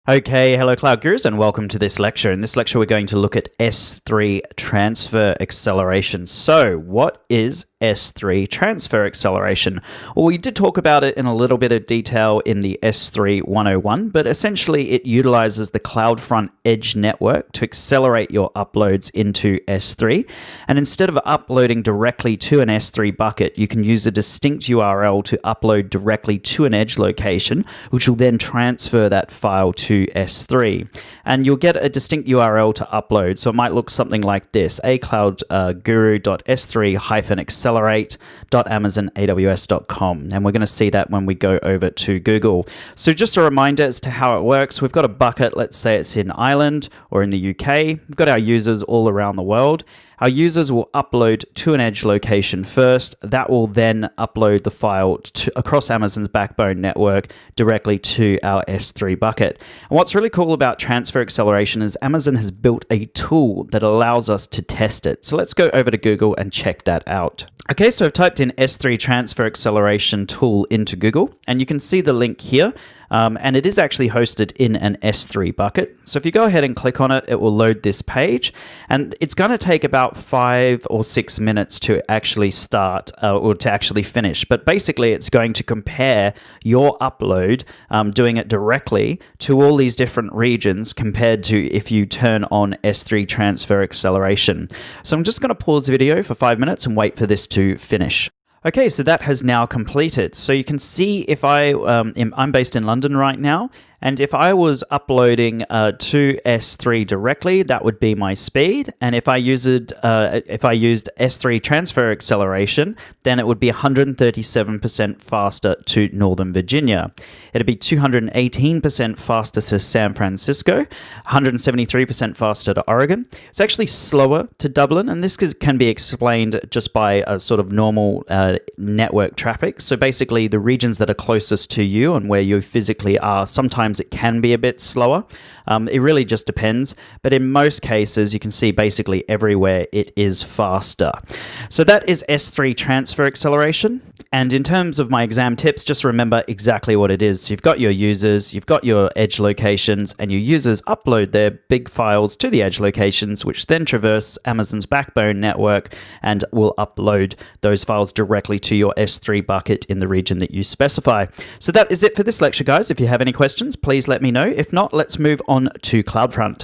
Okay, hello Cloud Gurus and welcome to this lecture. In this lecture, we're going to look at S3 transfer acceleration. So what is S3 transfer acceleration? Well, we did talk about it in a little bit of detail in the S3 101, but essentially it utilizes the CloudFront Edge network to accelerate your uploads into S3. And instead of uploading directly to an S3 bucket, you can use a distinct URL to upload directly to an edge location, which will then transfer that file to S3. And you'll get a distinct URL to upload. So it might look something like this: acloudguru.s3-accelerate.amazonaws.com. And we're going to see that when we go over to Google. So just a reminder as to how it works. We've got a bucket, let's say it's in Ireland or in the UK. We've got our users all around the world. Our users will upload to an edge location first. That will then upload the file across Amazon's backbone network directly to our S3 bucket. And what's really cool about transfer acceleration is Amazon has built a tool that allows us to test it. So let's go over to Google and check that out. Okay, so I've typed in S3 transfer acceleration tool into Google, and you can see the link here. And it is actually hosted in an S3 bucket. So if you go ahead and click on it, it will load this page. And it's going to take about 5 or 6 minutes to actually start or to actually finish. But basically, it's going to compare your upload, doing it directly to all these different regions compared to if you turn on S3 transfer acceleration. So I'm just going to pause the video for 5 minutes and wait for this to finish. Okay, so that has now completed. So you can see if I'm based in London right now, and if I was uploading to S3 directly, that would be my speed. And if I used S3 transfer acceleration, then it would be 137% faster to Northern Virginia. It'd be 218% faster to San Francisco, 173% faster to Oregon. It's actually slower to Dublin, and this can be explained just by a sort of normal network traffic. So basically, the regions that are closest to you and where you physically are, sometimes it can be a bit slower. It really just depends. But in most cases, you can see basically everywhere it is faster. So that is S3 transfer acceleration. And in terms of my exam tips, just remember exactly what it is. So you've got your users, you've got your edge locations, and your users upload their big files to the edge locations, which then traverse Amazon's backbone network and will upload those files directly to your S3 bucket in the region that you specify. So that is it for this lecture, guys. If you have any questions, please let me know. If not, let's move on to CloudFront.